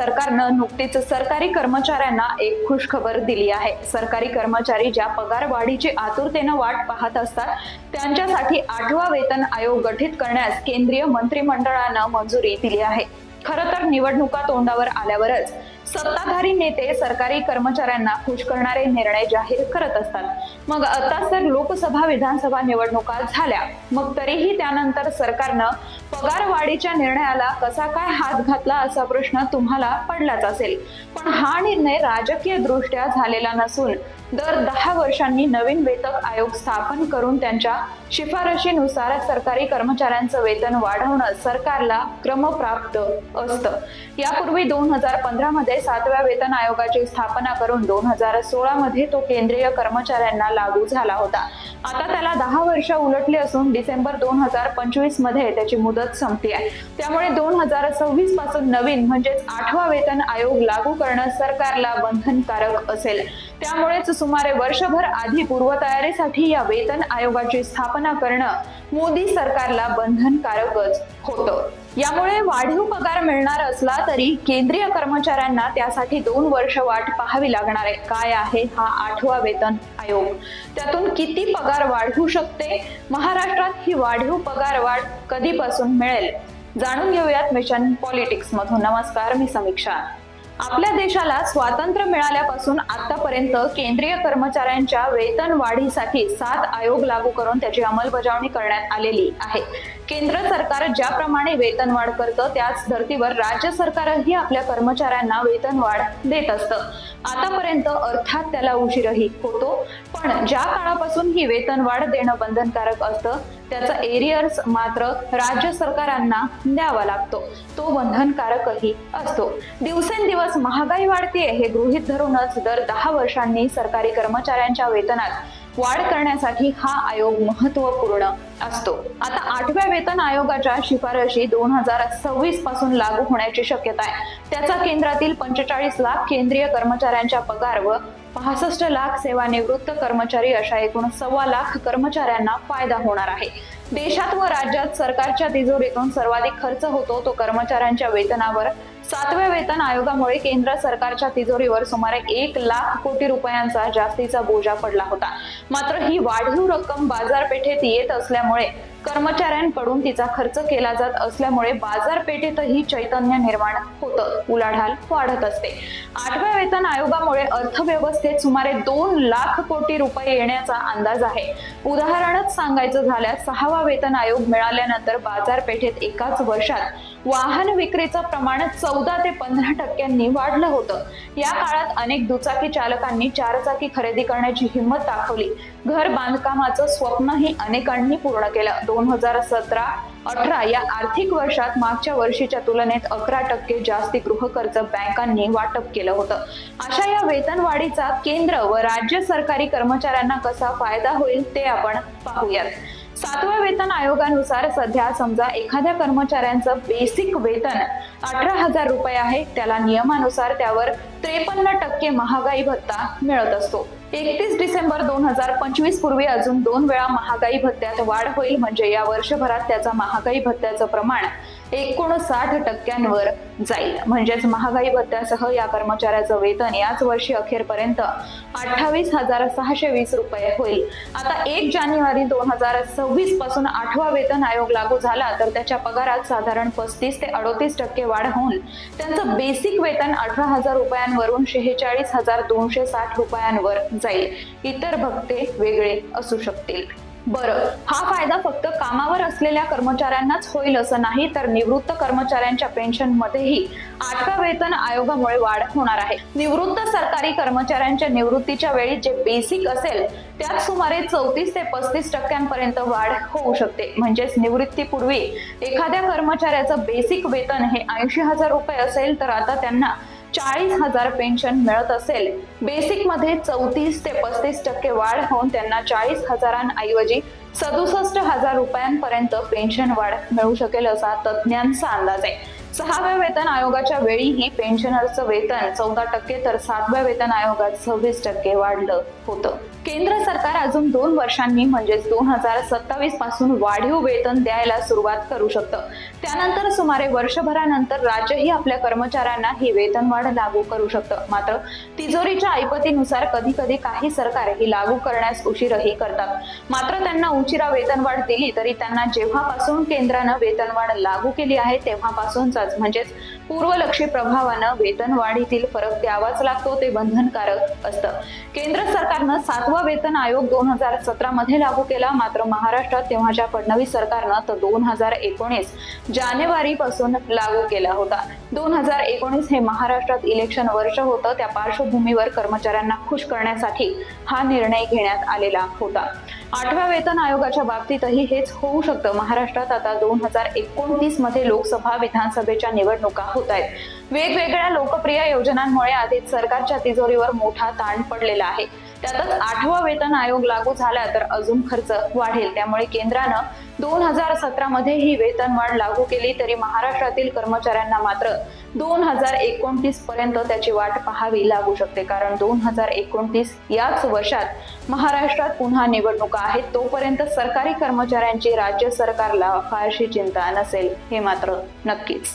सरकारनं नुकतीच सरकारी कर्मचाऱ्यांना एक खुशखबर दिली आहे। सरकारी कर्मचारी ज्या पगार वाढीची आतुरतेने वाट पाहत असतात त्यांच्यासाठी 8वा वेतन आयोग गठीत करण्यास केंद्रीय मंत्रिमंडळानं मंजुरी दिली आहे। खरं तर निवडणुका तोंडावर आल्यावरच सत्ताधारी नेते सरकारी कर्मचाऱ्यांना खुश करणारे निर्णय जाहीर करत असतात। मग आता तर लोकसभा विधानसभा निवडणुका झाल्या, मग तरीही त्यानंतर सरकारनं पगार वाढीच्या निर्णयाला कसा काय हात घातला असा प्रश्न तुम्हाला पडलाच असेल। पण हा निर्णय राजकीय दृष्ट्या झालेला नसून दर 10 वर्षांनी नवीन वेतन आयोग स्थापन करून त्यांच्या शिफारशीनुसार सरकारी कर्मचाऱ्यांचं वेतन वाढवणं सरकारला क्रमप्राप्त असतं। यापूर्वी 2015 मध्ये 7व्या वेतन आयोगाची स्थापना करून 2016 मध्ये तो केंद्रीय कर्मचाऱ्यांना लागू झाला होता। आता त्याला 10 वर्ष उलटली असून डिसेंबर 2025 मध्ये त्याची मुदत संपली आहे। त्यामुळे 2026 पासून नवीन म्हणजेच 8वा वेतन आयोग लागू करणं सरकारला बंधनकारक असेल। त्यामुळेच सुमारे वर्षभर आधी पूर्वतयारीसाठी या वेतन आयोगाची स्थापना करणं मोदी सरकारला बंधनकारकच होतं। यामुळे वाढीव पगार मिळणार असला तरी केंद्रीय कर्मचाऱ्यांना त्यासाठी 2 वर्ष वाट पाहावी लागणार आहे। काय आहे हा 8वा वेतन आयोग, त्यातून किती पगार वाढवू शकते, महाराष्ट्रात ही वाढीव पगार वाढ कधीपासून मिळेल, जाणून घेऊयात मिशन पॉलिटिक्स मधून। नमस्कार, मी समीक्षा। आपल्या देशाला स्वातंत्र्य मिळाल्यापासून आतापर्यंत केंद्रीय कर्मचाऱ्यांच्या वेतन वाढीसाठी 7 आयोग लागू करून त्याची अंमलबजावणी करण्यात आलेली आहे। केंद्र सरकार ज्याप्रमाणे वेतन वाढ करतं त्याच धर्तीवर राज्य सरकारही आपल्या कर्मचाऱ्यांना वेतन वाढ देत असतं। आतापर्यंत अर्थात त्याला उशीरही होतो, पण ज्या काळापासून ही वेतन वाढ देणं बंधनकारक असतं त्याचा एरियर्स मात्र राज्य सरकारांना द्यावा लागतो, तो बंधनकारकही असतो। दिवसेंदिवस महागाई वाढते हे गृहीत धरूनच दर 10 वर्षांनी सरकारी कर्मचाऱ्यांच्या वेतनात वाढ करण्यासाठी हा आयोग महत्त्वपूर्ण असतो। आता 8व्या वेतन आयोगाच्या शिफारशी 2026 पासून लागू होण्याची शक्यता आहे। त्याचा केंद्रातील 45 लाख केंद्रीय कर्मचाऱ्यांच्या पगार व 65 लाख सेवानिवृत्त कर्मचारी अशा एकूण 1.25 लाख कर्मचाऱ्यांना फायदा होणार आहे। देशात व राज्यात सरकारच्या तिजोरीतून सर्वाधिक खर्च होतो तो कर्मचाऱ्यांच्या वेतनावर। 7व्या वेतन आयोगामुळे केंद्र सरकारच्या तिजोरीवर सुमारे 1 लाख कोटी रुपयांचा जास्तीचा बोजा पडला होता। मात्र ही वाढीव रक्कम बाजारपेठेत येत असल्यामुळे कर्मचाऱ्यांकडून तिचा खर्च केला जात असल्यामुळे बाजारपेठेतही चैतन्य निर्माण होतं, उलाढाल वाढत असते। 8व्या वेतन आयोगामुळे अर्थव्यवस्थेत सुमारे 2 लाख कोटी रुपये येण्याचा अंदाज आहे। उदाहरणच सांगायचं झाल्यास 6वा वेतन आयोग मिळाल्यानंतर बाजारपेठेत एकाच वर्षात वाहन विक्रीचं प्रमाण 14 ते 15% वाढलं होतं। या काळात अनेक दुचाकी चालकांनी 4 चाकी खरेदी करण्याची हिंमत दाखवली। घर बांधकामाचं स्वप्नही अनेकांनी पूर्ण केलं। 2017-18 या आर्थिक वर्षात मागच्या वर्षीच्या तुलनेत 11% जास्ती गृहकर्ज बँकांनी वाटप केलं होतं। अशा या वेतन वाढीचा केंद्र व राज्य सरकारी कर्मचाऱ्यांना कसा फायदा होईल ते आपण पाहूयात। 7व्या वेतन आयोगानुसार सध्या समजा एखाद्या कर्मचाऱ्यांचं बेसिक वेतन 18,000 रुपये आहे, त्याला नियमानुसार त्यावर 53% महागाई भत्ता मिळत असतो। 31 डिसेंबर 2025 पूर्वी अजून 2 वेळा महागाई भत्त्यात वाढ होईल, म्हणजे या वर्षभरात त्याचा महागाई भत्त्याचं प्रमाण 59% जाईल। म्हणजेच महागाई भत्त्यासह या कर्मचाऱ्याचं वेतन याच वर्षी अखेरपर्यंत 28,620 रुपये होईल। आता 1 जानेवारी 2026 पासून 8वा वेतन आयोग लागू झाला तर त्याच्या पगारात साधारण 35 ते 38% वाढ होऊन त्यांचं बेसिक वेतन 18,000 रुपयांवरून 46,260 रुपयांवर जाईल। इतर भत्ते वेगळे असू शकतील। बरं, हा फायदा फक्त कामावर असलेल्या कर्मचाऱ्यांनाच होईल असं नाही, तर निवृत्त कर्मचाऱ्यांच्या पेन्शन मध्येही 8व्या वेतन आयोगामुळे वाढ होणार आहे। निवृत्त सरकारी कर्मचाऱ्यांच्या निवृत्तीच्या वेळी जे बेसिक असेल त्यात सुमारे 34 ते 35% वाढ होऊ शकते। म्हणजेच निवृत्तीपूर्वी एखाद्या कर्मचाऱ्याचं बेसिक वेतन हे 80,000 रुपये असेल तर आता त्यांना 40,000 पेन्शन मिळत असेल। बेसिक मध्ये 34 ते 35% वाढ होऊन त्यांना 40,000 ऐवजी 67,000 रुपयांपर्यंत पेन्शन वाढ मिळू शकेल असा तज्ञांचा अंदाज आहे। 6व्या वेतन आयोगाच्या वेळीही पेन्शनरचं वेतन 14% तर 7व्या वेतन आयोगात 26% वाढलं होतं। केंद्र सरकार अजून 2 वर्षांनी म्हणजेच 2027 पासून वाढीव वेतन द्यायला सुरुवात करू शकतं। त्यानंतर सुमारे वर्षभरानंतर राज्यही आपल्या कर्मचाऱ्यांना ही वेतनवाढ लागू करू शकतं। मात्र तिजोरीच्या ऐपतीनुसार कधी कधी काही सरकार ही लागू करण्यास उशीरही करतात। मात्र त्यांना उशिरा वेतनवाढ दिली तरी त्यांना जेव्हापासून केंद्रानं वेतनवाढ लागू केली आहे तेव्हापासूनच म्हणजेच पूर्वलक्षी प्रभावानं वेतनवाढीतील फरक द्यावाच लागतो, ते बंधनकारक असतं। केंद्र सरकारनं 7वा वेतन आयोग 2017 मध्ये लागू केला। मात्र महाराष्ट्रात तेव्हाच्या फडणवीस सरकारनं तो 2019 जानेवारी पासून लागू केला होता। 2019 हे महाराष्ट्रात इलेक्शन वर्ष होतं, त्या पार्श्वभूमीवर कर्मचाऱ्यांना खुश करण्यासाठी हा निर्णय घेण्यात आलेला होता। 8व्या वेतन आयोगाच्या बाबतीतही हेच होऊ शकतं। महाराष्ट्रात आता 2029 मध्ये लोकसभा विधानसभेच्या निवडणुका होत आहेत। वेगवेगळ्या लोकप्रिय योजनांमुळे आधीच सरकारच्या तिजोरीवर मोठा ताण पडलेला आहे। त्यातच 8वा वेतन आयोग लागू झाला तर अजून खर्च वाढेल। त्यामुळे केंद्रानं 2017 मध्ये ही वेतनवाढ लागू केली तरी महाराष्ट्रातील कर्मचाऱ्यांना मात्र 2029 पर्यंत त्याची वाट पाहावी लागू शकते। कारण 2029 याच वर्षात महाराष्ट्रात पुन्हा निवडणुका आहेत। तोपर्यंत सरकारी कर्मचाऱ्यांची राज्य सरकारला फारशी चिंता नसेल, हे मात्र नक्कीच।